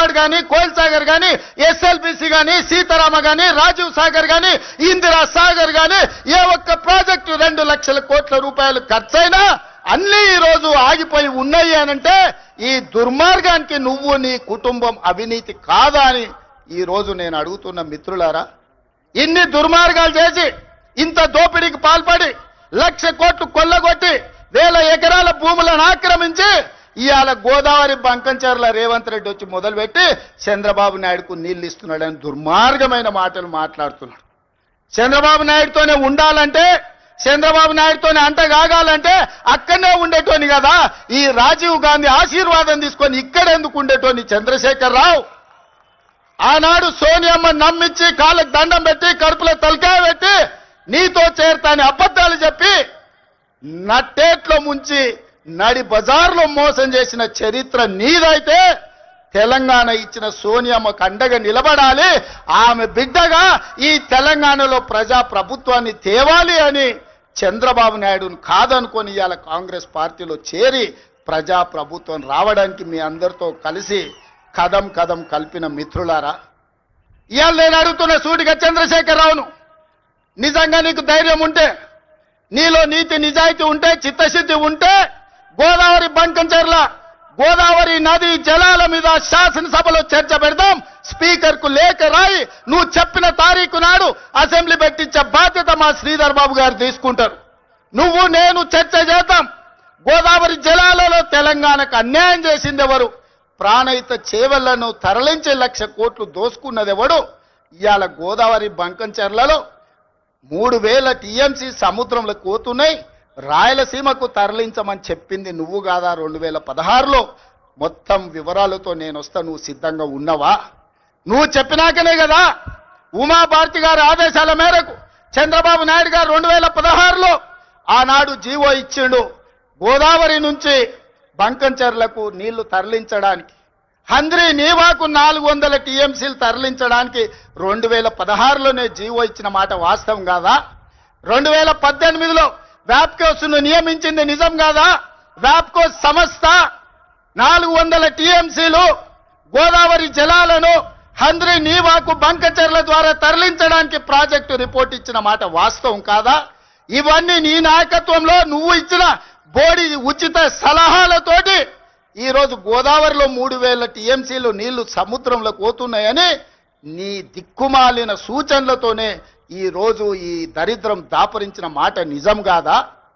మైపాడ్ గాని, కోయిల్ సాగర్ గాని, ఎస్ఎల్బిసి గాని, సీతారామ గాని, రాజీవ్ సాగర్ గాని, ఇందిరా సాగర్ గాని ఏ ఒక్క ప్రాజెక్టు 2 లక్షల కోట్ల రూపాయలు ఖర్చైనా అన్ని ఈ రోజు ఆగిపోయి ఉన్నాయి అనంటే ఈ దుర్మార్గానికి నువ్వు నీ కుటుంబం అవినీతి కాదా అని ఈ రోజు నేను అడుగుతున్న మిత్రులారా. ఇన్ని దుర్మార్గాలు చేసి ఇంత దోపిడీకి పాల్పడి 1,00,000 కోట్లు కొల్లగొట్టి 1,000 ఎకరాల భూములను ఆక్రమించి ఇవాళ గోదావరి బంకంచెర్ల రేవంత్ రెడ్డి వచ్చి మొదలుపెట్టి చంద్రబాబు నాయుడుకు నీళ్లు ఇస్తున్నాడని దుర్మార్గమైన మాటలు మాట్లాడుతున్నాడు. చంద్రబాబు నాయుడుతోనే ఉండాలంటే, చంద్రబాబు నాయుడుతోనే అంటగాగాలంటే అక్కడనే ఉండేటోని కదా. ఈ రాజీవ్ గాంధీ ఆశీర్వాదం తీసుకొని ఇక్కడెందుకు ఉండేటోని చంద్రశేఖర్ రావు. ఆనాడు సోనియమ్మ నమ్మించి కాళ్ళకు దండం పెట్టి కడుపులో తలకాయ పెట్టి నీతో చేరతాని అబద్ధాలు చెప్పి నట్టేట్లో ముంచి నడి బజార్లో మోసం చేసిన చరిత్ర నీదైతే తెలంగాణ ఇచ్చిన సోనియమ్మకు అండగా నిలబడాలి. ఆమె బిడ్డగా ఈ తెలంగాణలో ప్రజా ప్రభుత్వాన్ని తేవాలి అని చంద్రబాబు నాయుడును కాదనుకొని ఇవాళ కాంగ్రెస్ పార్టీలో చేరి ప్రజా ప్రభుత్వం రావడానికి మీ అందరితో కలిసి కదం కదం కలిపిన మిత్రులారా, ఇవాళ నేను అడుగుతున్న సూటిగా చంద్రశేఖర్ రావును, నిజంగా నీకు ధైర్యం ఉంటే, నీలో నీతి నిజాయితీ ఉంటే, చిత్తశుద్ధి ఉంటే గోదావరి బంకంచెర్ల గోదావరి నది జలాల మీద శాసనసభలో చర్చ పెడదాం. స్పీకర్ కు లేఖ రాయి నువ్వు చెప్పిన తారీఖు నాడు అసెంబ్లీ పెట్టించే బాధ్యత మా శ్రీధర్ బాబు గారు తీసుకుంటారు. నువ్వు నేను చర్చ చేద్దాం. గోదావరి జలాలలో తెలంగాణకు అన్యాయం చేసింది ఎవరు? ప్రాణహిత చేవళ్లను తరలించే 1,00,000 కోట్లు దోసుకున్నది ఎవడు? ఇవాళ గోదావరి బంకంచెర్లలో 3,000 టీఎంసీ సముద్రంలో పోతున్నాయి. రాయలసీమకు తరలించమని చెప్పింది నువ్వు కాదా? 2016లో మొత్తం వివరాలతో నేను వస్తా. నువ్వు సిద్ధంగా ఉన్నవా? నువ్వు చెప్పినాకనే కదా ఉమాభారతి గారి ఆదేశాల మేరకు చంద్రబాబు నాయుడు గారు 2016లో ఆనాడు జీవో ఇచ్చిండు. గోదావరి నుంచి బంకంచెర్లకు నీళ్లు తరలించడానికి, హంద్రీ నీవాకు 400 టీఎంసీలు తరలించడానికి 2016లోనే జీవో ఇచ్చిన మాట వాస్తవం కాదా? 2018లో వ్యాప్కోస్ను నియమించింది నిజం కాదా? వ్యాప్కోస్ సంస్థ 400 టీఎంసీలు గోదావరి జలాలను హంద్రీ నీవాకు బంకంచెర్ల ద్వారా తరలించడానికి ప్రాజెక్టు రిపోర్ట్ ఇచ్చిన మాట వాస్తవం కాదా? ఇవన్నీ నీ నాయకత్వంలో నువ్వు ఇచ్చిన బోడి ఉచిత సలహాలతోటి ఈరోజు గోదావరిలో 3,000 టీఎంసీలు నీళ్లు సముద్రంలోకి పోతున్నాయని నీ దిక్కుమాలిన సూచనలతోనే ఈ రోజు ఈ దరిద్రం దాపరించిన మాట నిజం కాదా?